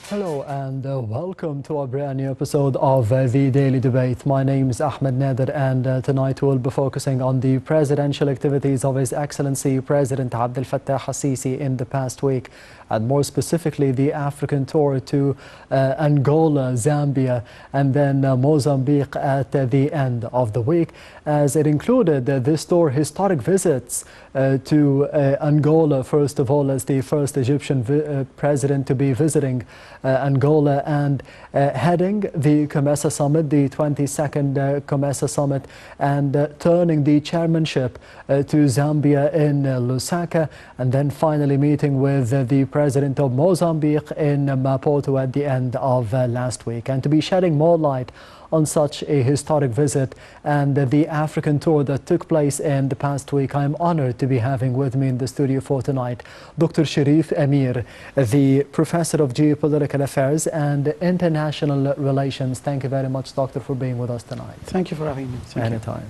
Hello and welcome to our brand new episode of The Daily Debate. My name is Ahmed Nader, and tonight we'll be focusing on the presidential activities of His Excellency President Abdel Fattah al-Sisi in the past week, and more specifically the African tour to Angola, Zambia and then Mozambique at the end of the week, as it included this tour historic visits to Angola, first of all as the first Egyptian president to be visiting Angola and heading the COMESA summit, the 22nd COMESA summit, and turning the chairmanship to Zambia in Lusaka, and then finally meeting with the president of Mozambique in Maputo at the end of last week. And to be shedding more light on such a historic visit and the African tour that took place in the past week, I am honored to be having with me in the studio for tonight Dr. Cherif Amir, the Professor of Geopolitical Affairs and International Relations. Thank you very much, Doctor, for being with us tonight. Thank you for having me. Anytime.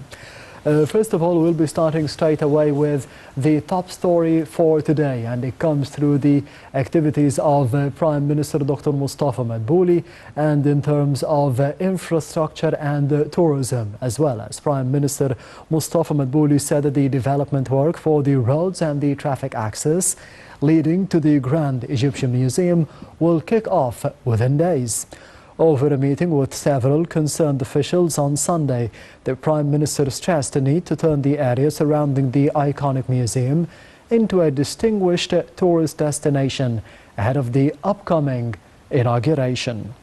First of all, we'll be starting straight away with the top story for today, and it comes through the activities of Prime Minister Dr. Mustafa Madbouli, and in terms of infrastructure and tourism as well. As Prime Minister Mustafa Madbouli said that the development work for the roads and the traffic access leading to the Grand Egyptian Museum will kick off within days. Over a meeting with several concerned officials on Sunday, the Prime Minister stressed the need to turn the area surrounding the iconic museum into a distinguished tourist destination ahead of the upcoming inauguration.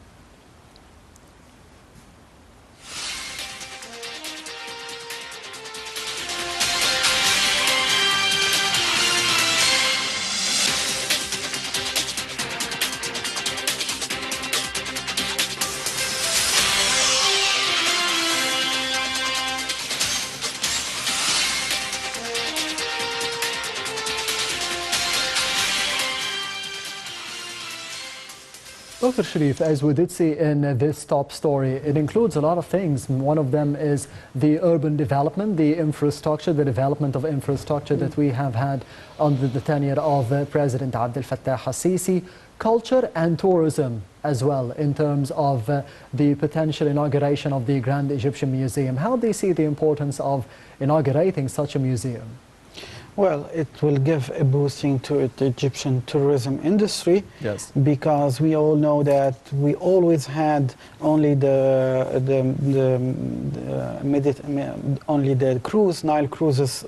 Dr. Cherif, as we did see in this top story, it includes a lot of things. One of them is the urban development, the infrastructure, the development of infrastructure that we have had under the tenure of President Abdel Fattah al-Sisi, culture and tourism as well in terms of the potential inauguration of the Grand Egyptian Museum. How do you see the importance of inaugurating such a museum? Well, it will give a boosting to the Egyptian tourism industry. Yes. Because we all know that we always had only the Nile cruises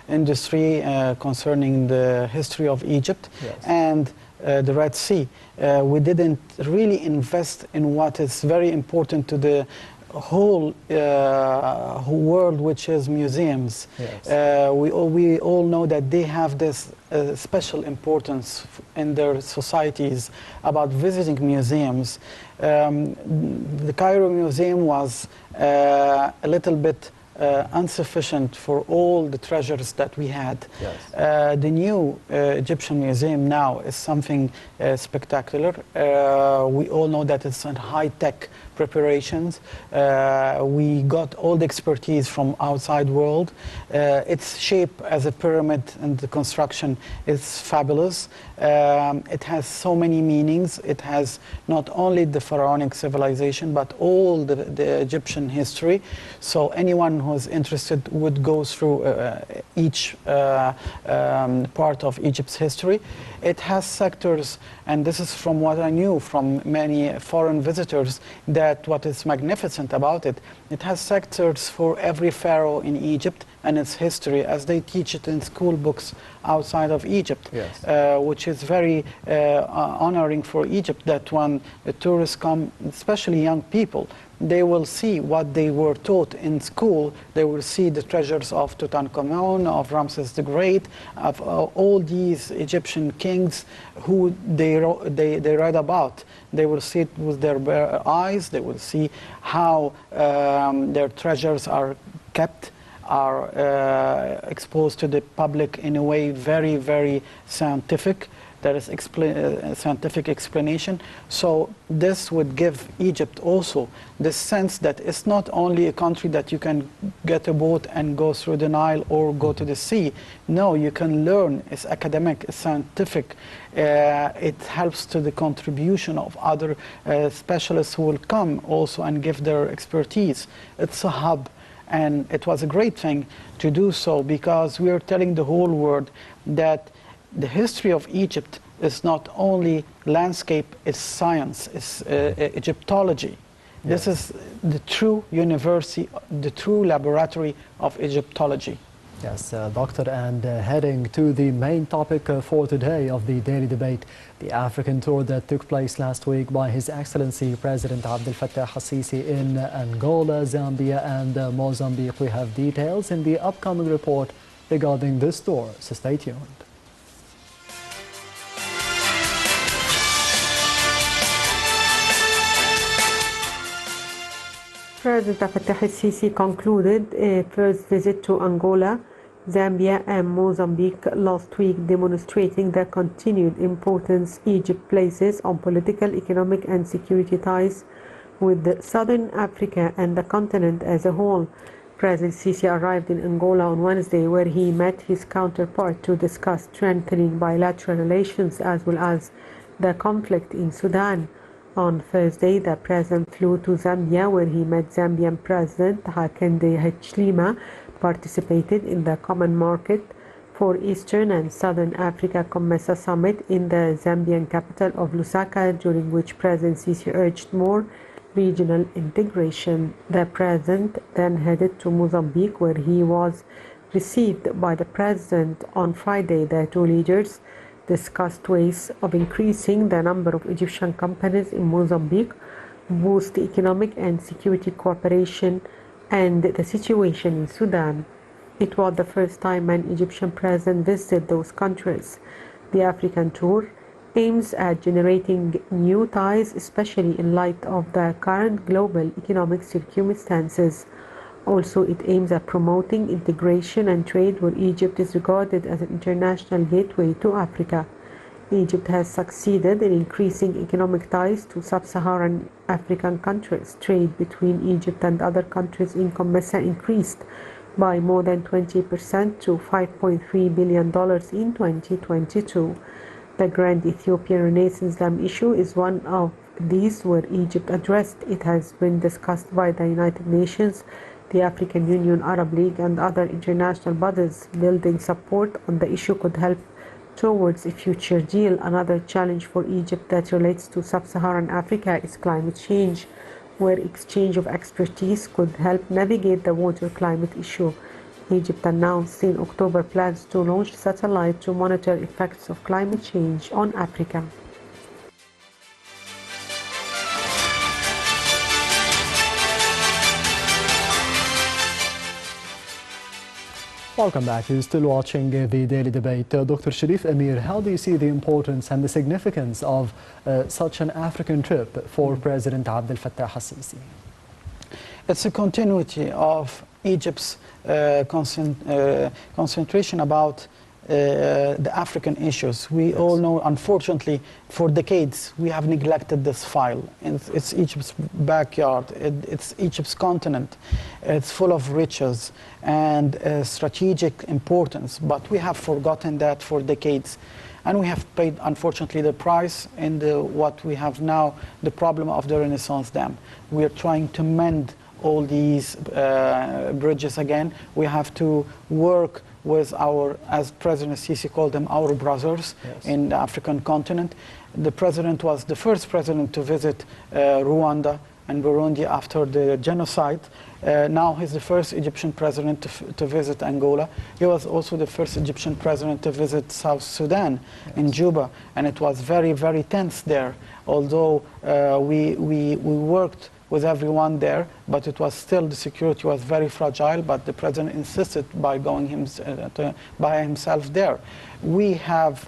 industry concerning the history of Egypt. Yes. And the Red Sea. We didn't really invest in what is very important to the whole world, which is museums. Yes. We all know that they have this special importance in their societies about visiting museums. The Cairo Museum was a little bit insufficient for all the treasures that we had. Yes. The new Egyptian Museum now is something spectacular. We all know that it's in high-tech preparations. We got all the expertise from outside world. Its shape as a pyramid and the construction is fabulous. It has so many meanings. It has not only the pharaonic civilization but all the Egyptian history. So anyone who's interested would go through each part of Egypt's history. It has sectors, and this is from what I knew from many foreign visitors, that what is magnificent about it, it has sectors for every pharaoh in Egypt and its history, as they teach it in school books outside of Egypt. Yes. Which is very honoring for Egypt, that when tourists come, especially young people, they will see what they were taught in school. They will see the treasures of Tutankhamun, of Ramses the Great, of all these Egyptian kings who they read about. They will see it with their bare eyes. They will see how their treasures are kept, are exposed to the public in a way very, very scientific. there is scientific explanation. So this would give Egypt also this sense that it's not only a country that you can get a boat and go through the Nile or go to the sea. No, you can learn. It's academic, it's scientific. It helps to the contribution of other specialists who will come also and give their expertise. It's a hub. And it was a great thing to do so, because we are telling the whole world that the history of Egypt is not only landscape, it's science, it's Egyptology. Yes. This is the true university, the true laboratory of Egyptology. Yes, Doctor, and heading to the main topic for today of the daily debate, the African tour that took place last week by His Excellency President Abdel Fattah al-Sisi in Angola, Zambia and Mozambique. We have details in the upcoming report regarding this tour, so stay tuned. President Fattah al-Sisi concluded a first visit to Angola, Zambia and Mozambique last week, demonstrating the continued importance Egypt places on political, economic and security ties with Southern Africa and the continent as a whole. President Sisi arrived in Angola on Wednesday, where he met his counterpart to discuss strengthening bilateral relations as well as the conflict in Sudan. On Thursday, the president flew to Zambia, where he met Zambian President Hakainde Hichilema, participated in the Common Market for Eastern and Southern Africa COMESA summit in the Zambian capital of Lusaka, during which President Sisi urged more regional integration. The president then headed to Mozambique, where he was received by the president on Friday. The two leaders discussed ways of increasing the number of Egyptian companies in Mozambique, boost economic and security cooperation, and the situation in Sudan. It was the first time an Egyptian president visited those countries. The African tour aims at generating new ties, especially in light of the current global economic circumstances. Also, it aims at promoting integration and trade, where Egypt is regarded as an international gateway to Africa. Egypt has succeeded in increasing economic ties to sub-Saharan African countries. Trade between Egypt and other countries in COMESA increased by more than 20% to $5.3 billion in 2022. The Grand Ethiopian Renaissance Dam issue is one of these, where Egypt addressed. It has been discussed by the United Nations, the African Union, Arab League and other international bodies. Building support on the issue could help towards a future deal. Another challenge for Egypt that relates to sub-Saharan Africa is climate change, where exchange of expertise could help navigate the water climate issue. Egypt announced in October plans to launch satellite to monitor effects of climate change on Africa. Welcome back. You're still watching the Daily Debate. Dr. Cherif Amir, how do you see the importance and the significance of such an African trip for President Abdel Fattah al-Sisi? It's a continuity of Egypt's concentration about the African issues. We all know, unfortunately, for decades, we have neglected this file. It's Egypt's backyard. It's Egypt's continent. It's full of riches and strategic importance, but we have forgotten that for decades. And we have paid, unfortunately, the price in what we have now, the problem of the Renaissance Dam. We are trying to mend all these bridges again. We have to work with our, as President Sisi called them, our brothers in the African continent. The president was the first president to visit Rwanda and Burundi after the genocide. Now he's the first Egyptian president to visit Angola. He was also the first Egyptian president to visit South Sudan in Juba, and it was very, very tense there. Although we worked with everyone there, but it was still, the security was very fragile, but the president insisted by going by himself there. We have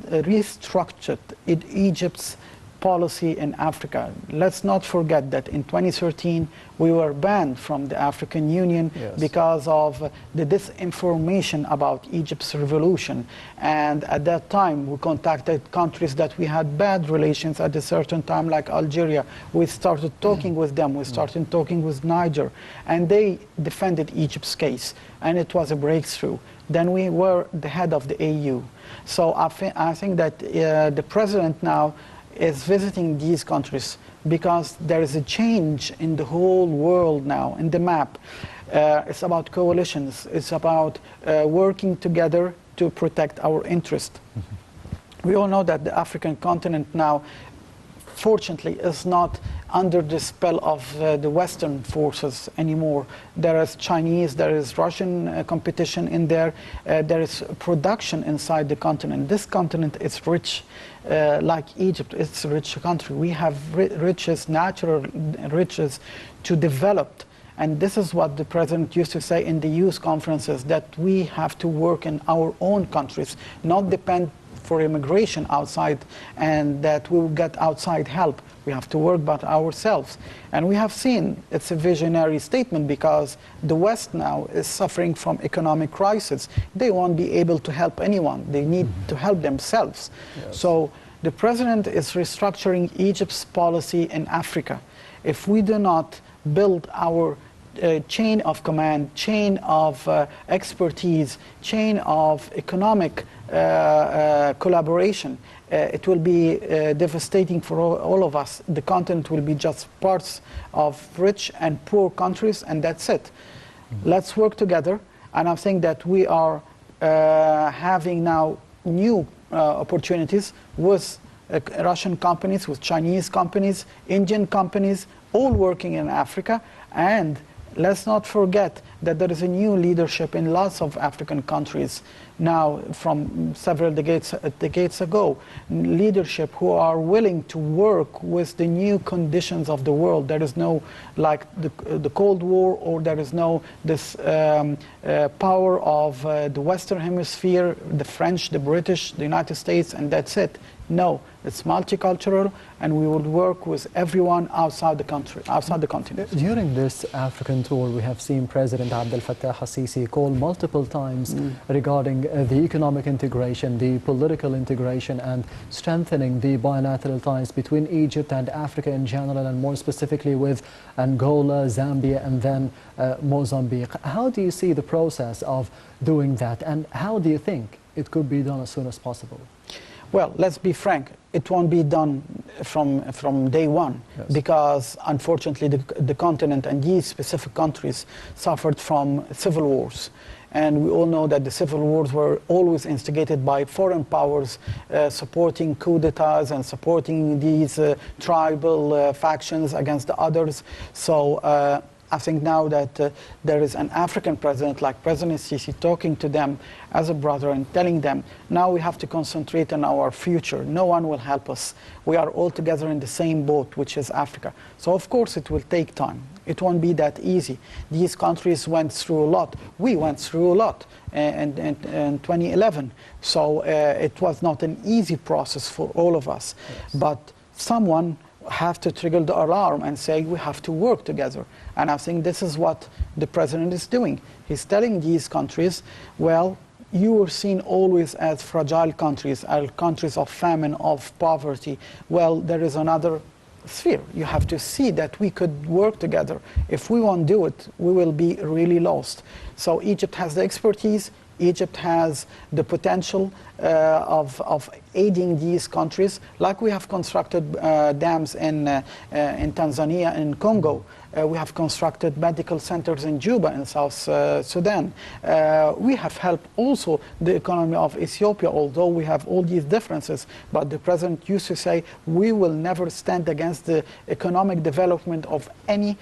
restructured Egypt's policy in Africa. Let's not forget that in 2013 we were banned from the African Union because of the disinformation about Egypt's revolution. And at that time we contacted countries that we had bad relations at a certain time, like Algeria. We started talking with them, we started talking with Niger, and they defended Egypt's case, and it was a breakthrough. Then we were the head of the AU. So I think that the president now is visiting these countries because there is a change in the whole world now, in the map. It's about coalitions, it's about working together to protect our interest. We all know that the African continent now, fortunately, is not under the spell of the Western forces anymore. There is Chinese, there is Russian competition in there. There is production inside the continent. This continent is rich, like Egypt. It's a rich country. We have riches, natural riches to develop. And this is what the president used to say in the youth conferences, that we have to work in our own countries, not depend for immigration outside, and that we will get outside help. We have to work by ourselves. And we have seen it's a visionary statement, because the West now is suffering from economic crisis. They won't be able to help anyone. They need to help themselves. So the president is restructuring Egypt's policy in Africa. If we do not build our chain of command, chain of expertise, chain of economic collaboration, it will be devastating for all of us. The continent will be just parts of rich and poor countries, and that's it. Let's work together, and I think that we are having now new opportunities with Russian companies, with Chinese companies, Indian companies, all working in Africa. And let's not forget that there is a new leadership in lots of African countries now from several decades ago. Leadership who are willing to work with the new conditions of the world. There is no, like the Cold War, or there is no this power of the Western Hemisphere, the French, the British, the United States, and that's it. No, it's multicultural, and we will work with everyone outside the country, outside the continent. During this African tour, we have seen President Abdel Fattah al-Sisi call multiple times regarding the economic integration, the political integration, and strengthening the bilateral ties between Egypt and Africa in general, and more specifically with Angola, Zambia, and then Mozambique. How do you see the process of doing that, and how do you think it could be done as soon as possible? Well, let's be frank, it won't be done from day one, because unfortunately the continent and these specific countries suffered from civil wars. And we all know that the civil wars were always instigated by foreign powers supporting coups d'etats and supporting these tribal factions against the others. So I think now that there is an African president like President Sisi talking to them as a brother and telling them, now we have to concentrate on our future. No one will help us. We are all together in the same boat, which is Africa. So of course it will take time. It won't be that easy. These countries went through a lot. We went through a lot in 2011. So it was not an easy process for all of us. But someone have to trigger the alarm and say we have to work together. And I think this is what the president is doing. He's telling these countries, well, you were seen always as fragile countries, as countries of famine, of poverty. Well, there is another sphere. You have to see that we could work together. If we won't do it, we will be really lost. So Egypt has the expertise. Egypt has the potential of aiding these countries, like we have constructed dams in Tanzania and in Congo. We have constructed medical centers in Juba in South Sudan. We have helped also the economy of Ethiopia, although we have all these differences. But the president used to say, we will never stand against the economic development of any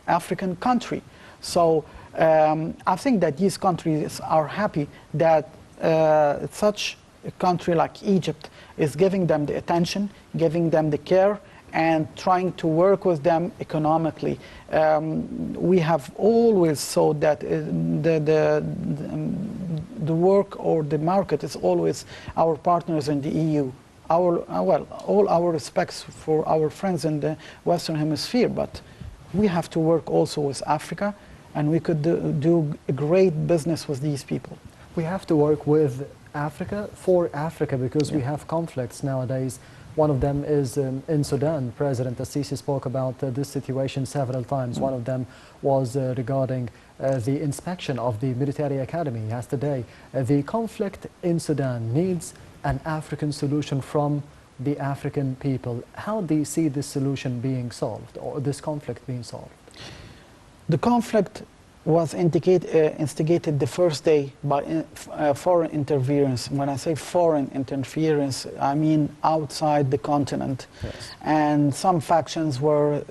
African country. So I think that these countries are happy that such a country like Egypt is giving them the attention, giving them the care, and trying to work with them economically. We have always thought that the work or the market is always our partners in the EU. all our respects for our friends in the Western Hemisphere, but we have to work also with Africa, and we could do a great business with these people. We have to work with Africa for Africa, because we have conflicts nowadays. One of them is in Sudan. President Al-Sisi spoke about this situation several times. One of them was regarding the inspection of the military academy yesterday. The conflict in Sudan needs an African solution from the African people. How do you see this solution being solved, or this conflict being solved? The conflict was instigated the first day by foreign interference. When I say foreign interference, I mean outside the continent. Yes. And some factions were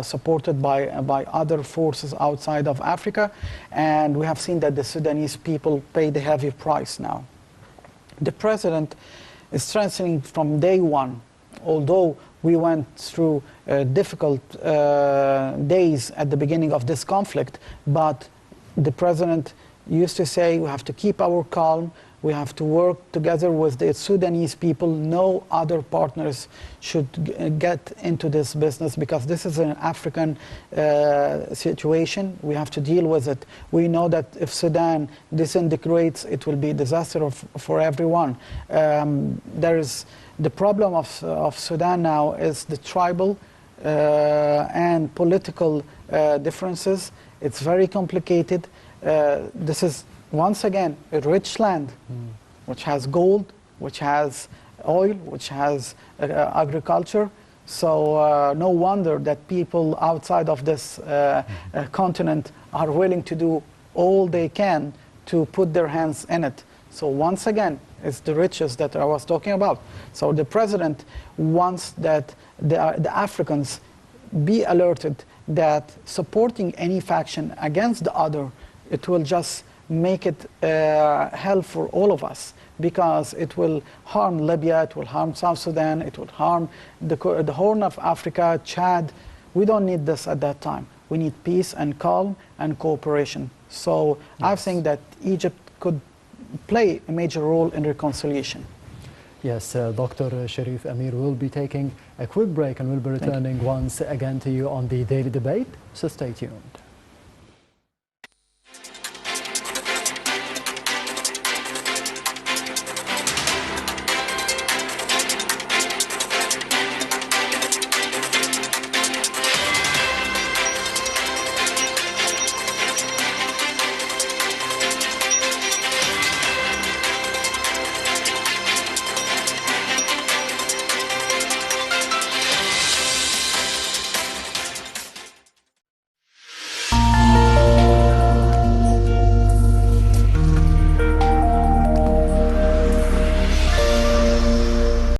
supported by other forces outside of Africa, and we have seen that the Sudanese people pay the heavy price now. The president is strengthening from day one, although we went through difficult days at the beginning of this conflict, but the president used to say we have to keep our calm, we have to work together with the Sudanese people. No other partners should get into this business, because this is an African situation. We have to deal with it. We know that if Sudan disintegrates, it will be a disaster for everyone. The problem of Sudan now is the tribal and political differences. It's very complicated. This is, once again, a rich land, which has gold, which has oil, which has agriculture. So no wonder that people outside of this continent are willing to do all they can to put their hands in it. So once again, it's the riches that I was talking about. So the president wants that the Africans be alerted that supporting any faction against the other, it will just make it hell for all of us, because it will harm Libya, it will harm South Sudan, it will harm the Horn of Africa, Chad. We don't need this at that time. We need peace and calm and cooperation. So yes. I think that Egypt could play a major role in reconciliation. Yes, Dr. Cherif Amir will be taking a quick break, and we'll be returning once again to you on the Daily Debate, so stay tuned.